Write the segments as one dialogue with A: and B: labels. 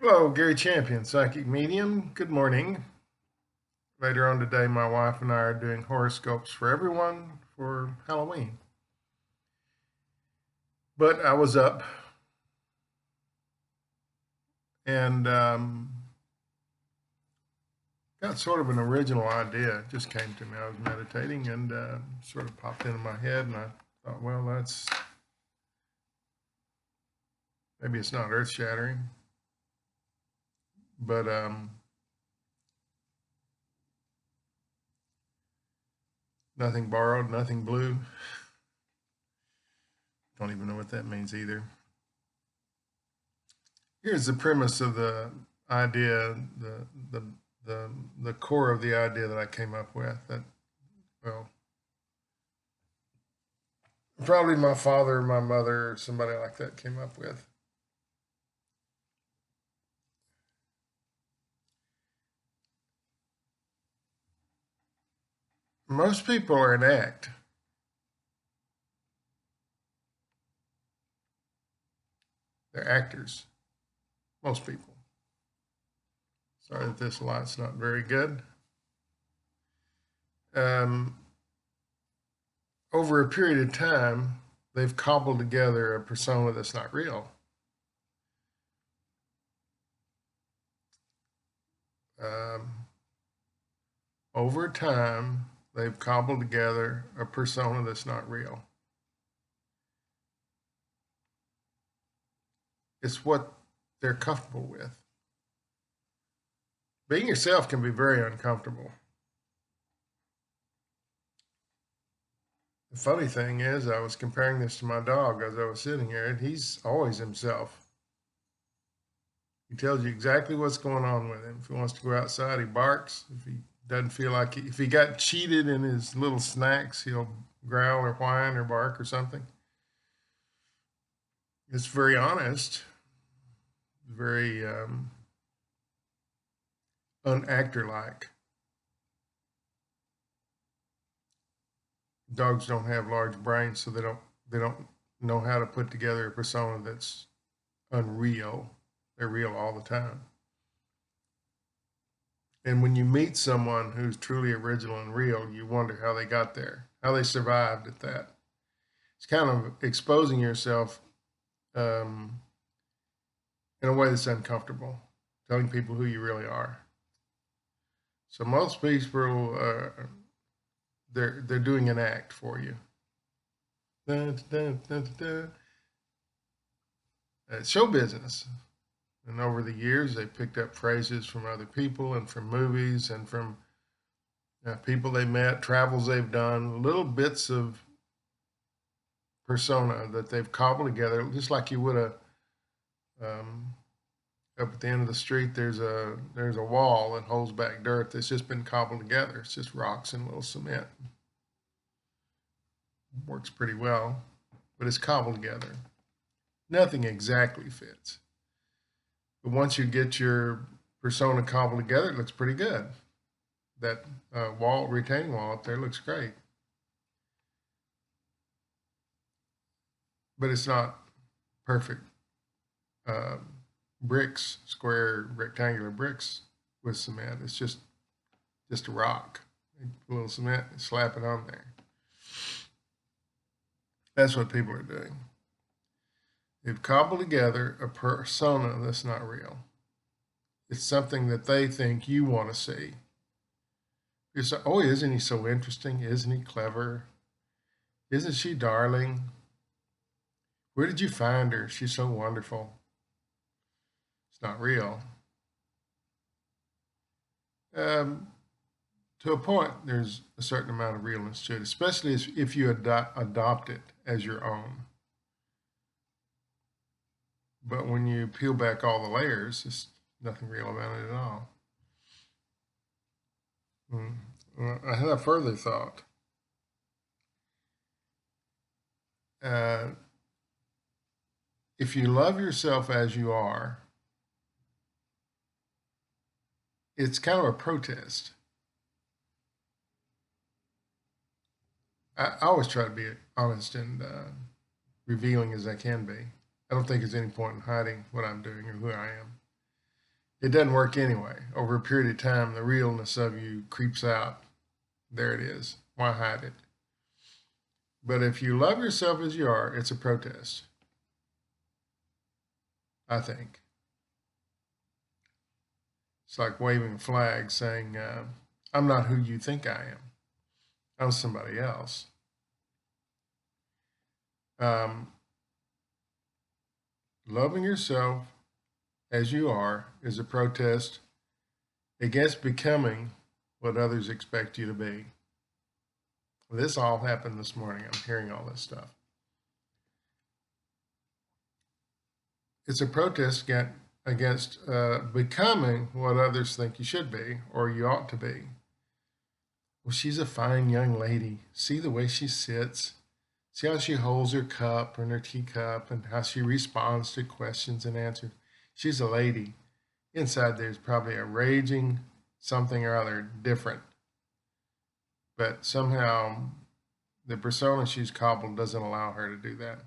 A: Hello, Gary Champion, Psychic Medium. Good morning. Later on today, my wife and I are doing horoscopes for everyone for Halloween. But I was up and got sort of an original idea. It just came to me. I was meditating and sort of popped into my head, and I thought, well, that's maybe it's not earth shattering, but nothing borrowed, nothing blue. Don't even know what that means either. Here's the premise of the idea, the the the core of the idea that I came up with. That well, probably my father, my mother, or somebody like that came up with. Most people are an act. They're actors. Most people. Sorry that this light's not very good. Um, Over a period of time, they've cobbled together a persona that's not real. Um, Over time, they've cobbled together a persona that's not real. It's what they're comfortable with. Being yourself can be very uncomfortable. The funny thing is, I was comparing this to my dog as I was sitting here, and he's always himself. He tells you exactly what's going on with him. If he wants to go outside, he barks. If he doesn't feel like if he got cheated in his little snacks, he'll growl or whine or bark or something. It's very honest, very unactor like. Dogs don't have large brains, so they don't know how to put together a persona that's unreal. They're real all the time. And when you meet someone who's truly original and real, you wonder how they got there, how they survived at that. It's kind of exposing yourself um, in a way that's uncomfortable, telling people who you really are. So most people, they're doing an act for you. Dun, dun, dun, dun, dun. It's show business. And over the years, they picked up phrases from other people and from movies and from people they met, travels they've done, little bits of persona that they've cobbled together, just like you would a um, up at the end of the street. There's a wall that holds back dirt that's just been cobbled together. It's just rocks and a little cement. Works pretty well, but it's cobbled together. Nothing exactly fits. But once you get your persona cobbled together, it looks pretty good. That wall, retaining wall up there, looks great, but it's not perfect uh, bricks, square rectangular bricks with cement. It's just a rock, a little cement, and slap it on there. That's what people are doing. They've cobbled together a persona that's not real. It's something that they think you want to see. You say, oh, isn't he so interesting? Isn't he clever? Isn't she darling? Where did you find her? She's so wonderful. It's not real. Um, to a point, there's a certain amount of realness to it, especially if you adopt it as your own. But when you peel back all the layers, there's nothing real about it at all. Well, I had a further thought. Uh, if you love yourself as you are, it's kind of a protest. I always try to be honest and revealing as I can be. I don't think there's any point in hiding what I'm doing or who I am. it doesn't work anyway. Over a period of time, the realness of you creeps out. There it is. Why hide it? But if you love yourself as you are, it's a protest, I think. It's like waving a flag saying, I'm not who you think I am. I'm somebody else. Loving yourself as you are is a protest against becoming what others expect you to be. This all happened this morning. I'm hearing all this stuff. It's a protest against becoming what others think you should be or you ought to be. Well, she's a fine young lady. See the way she sits. See how she holds her cup and her teacup and how she responds to questions and answers. She's a lady. Inside there's probably a raging something or other different. But somehow the persona she's cobbled doesn't allow her to do that.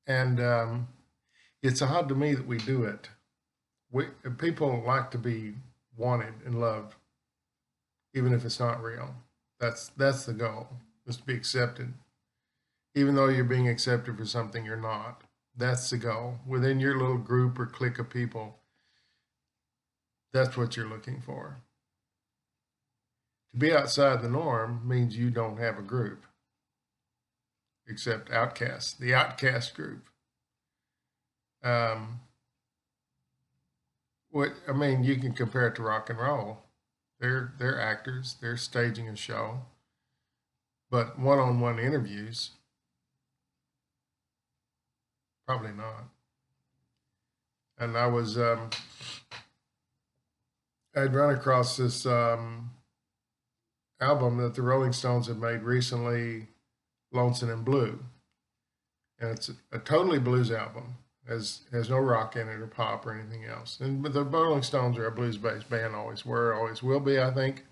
A: And it's odd to me that we do it. People like to be wanted and loved, even if it's not real. That's the goal, is to be accepted. Even though you're being accepted for something you're not. That's the goal. Within your little group or clique of people, that's what you're looking for. To be outside the norm means you don't have a group, except outcasts, the outcast group. You can compare it to rock and roll. They're actors. They're staging a show, but one-on-one interviews, probably not. And I'd run across this album that the Rolling Stones had made recently, Lonesome and Blue, and it's a totally blues album. Has no rock in it or pop or anything else. But the Rolling Stones are a blues-based band, always were, always will be, I think.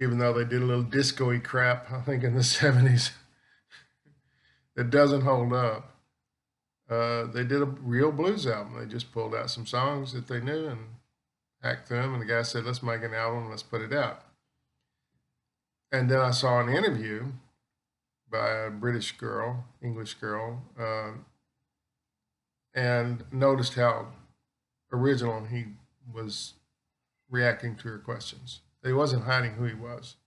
A: Even though they did a little disco-y crap, I think, in the 70s, that doesn't hold up. They did a real blues album. They just pulled out some songs that they knew and hacked them, and the guy said, let's make an album, let's put it out. And then I saw an interview by a British girl, English girl, and noticed how original he was reacting to her questions. He wasn't hiding who he was.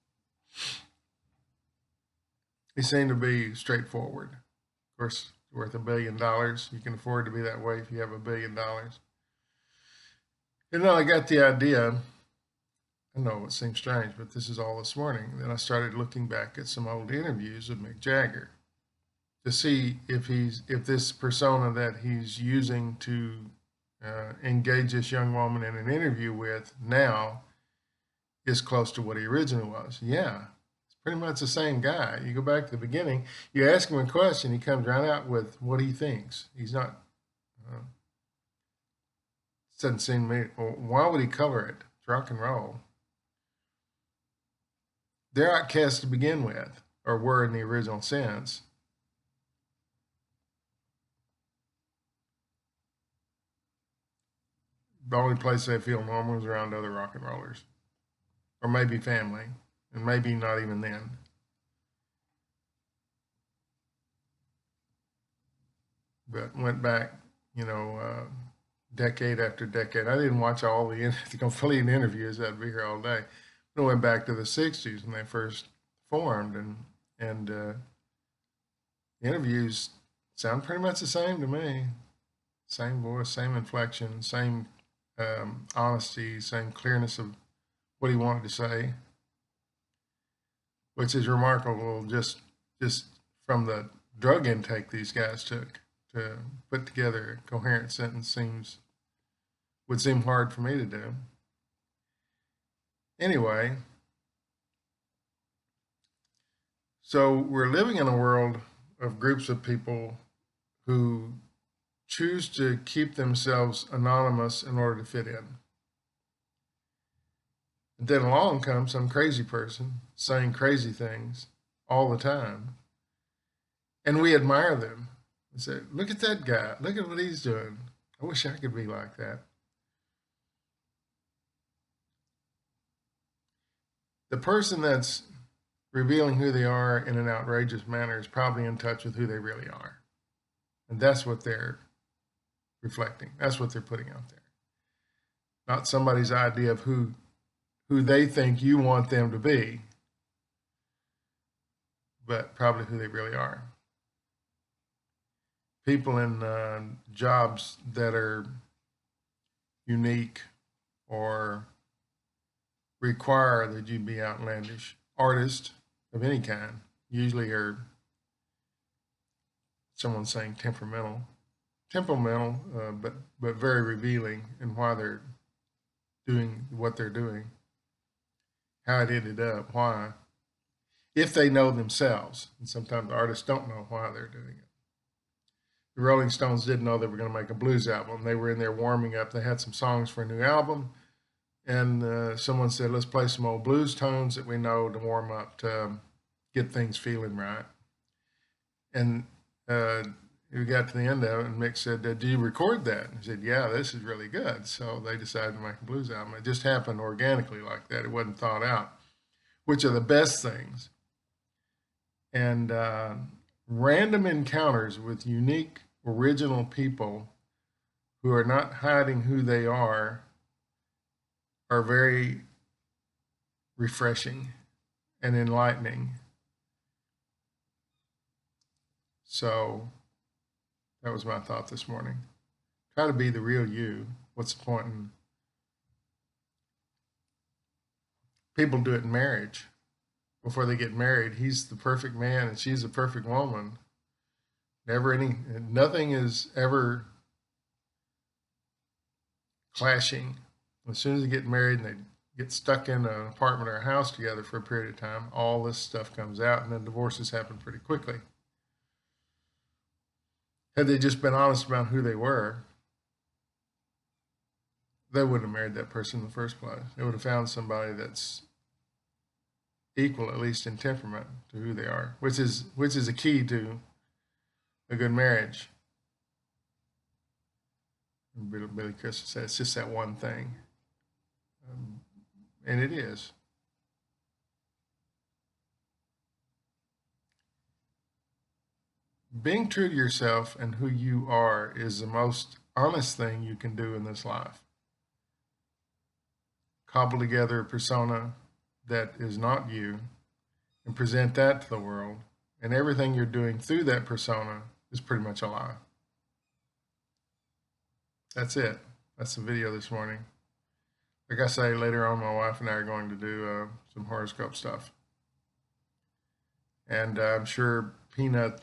A: He seemed to be straightforward. Of course, worth $1 billion. You can afford to be that way if you have $1 billion. And then I got the idea. I know it seems strange, but this is all this morning. Then I started looking back at some old interviews of Mick Jagger to see if this persona that he's using to engage this young woman in an interview with now is close to what he originally was. Yeah, it's pretty much the same guy. You go back to the beginning, you ask him a question, he comes right out with what he thinks. He's not, doesn't seem to me, well, why would he cover it? It's rock and roll. They're outcasts to begin with, or were in the original sense. The only place they feel normal is around other rock and rollers, or maybe family, and maybe not even then. But went back, decade after decade. I didn't watch all the complete interviews. I'd be here all day. But I went back to the '60s when they first formed, and the interviews sound pretty much the same to me. Same voice, same inflection, same honesty, same clearness of what he wanted to say, which is remarkable just from the drug intake these guys took to put together a coherent sentence would seem hard for me to do. Anyway, so we're living in a world of groups of people who choose to keep themselves anonymous in order to fit in. And then along comes some crazy person saying crazy things all the time. And we admire them. and say, look at that guy. Look at what he's doing. I wish I could be like that. The person that's revealing who they are in an outrageous manner is probably in touch with who they really are. And that's what they're reflecting. That's what they're putting out there. Not somebody's idea of who they think you want them to be, but probably who they really are. People in jobs that are unique or require that you be outlandish. Artists of any kind usually are, someone saying temperamental, but very revealing in why they're doing what they're doing, how it ended up, why, if they know themselves. And sometimes artists don't know why they're doing it. The Rolling Stones didn't know they were going to make a blues album. They were in there warming up. They had some songs for a new album, and someone said, let's play some old blues tones that we know to warm up, to get things feeling right. And we got to the end of it, and Mick said, do you record that? And he said, yeah, this is really good. So they decided to make a blues album. It just happened organically like that. It wasn't thought out, which are the best things. And random encounters with unique, original people who are not hiding who they are very refreshing and enlightening. So that was my thought this morning. Try to be the real you. What's the point in people do it in marriage? Before they get married, he's the perfect man and she's the perfect woman. Nothing is ever clashing. As soon as they get married and they get stuck in an apartment or a house together for a period of time, all this stuff comes out, and then divorces happen pretty quickly. Had they just been honest about who they were, they wouldn't have married that person in the first place. They would have found somebody that's equal, at least in temperament, to who they are, which is a key to a good marriage. Billy Crystal said it's just that one thing, and it is. Being true to yourself and who you are is the most honest thing you can do in this life. Cobble together a persona that is not you and present that to the world, and everything you're doing through that persona is pretty much a lie. That's it. That's the video this morning. Like I say, later on, my wife and I are going to do some horoscope stuff. And I'm sure Peanut,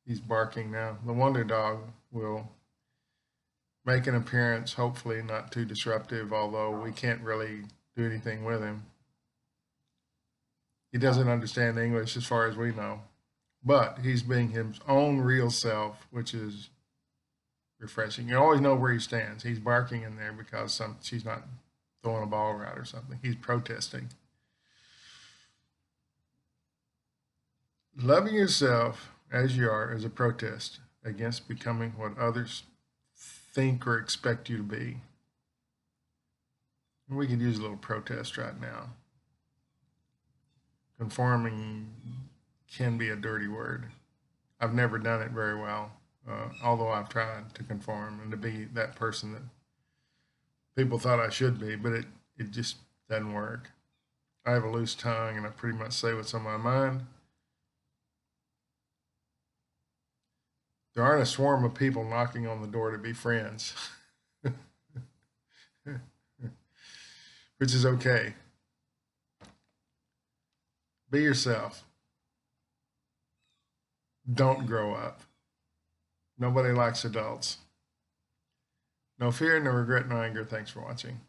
A: he's barking now, the wonder dog, will make an appearance, hopefully not too disruptive, although we can't really do anything with him. He doesn't understand English as far as we know, but he's being his own real self, which is refreshing. You always know where he stands. He's barking in there because she's not throwing a ball right or something. He's protesting. Loving yourself as you are is a protest against becoming what others think or expect you to be. And we could use a little protest right now. Conforming can be a dirty word. I've never done it very well, although I've tried to conform and to be that person that people thought I should be, but it just doesn't work. I have a loose tongue and I pretty much say what's on my mind. There aren't a swarm of people knocking on the door to be friends, which is okay. Be yourself. Don't grow up. Nobody likes adults. No fear, no regret, no anger. Thanks for watching.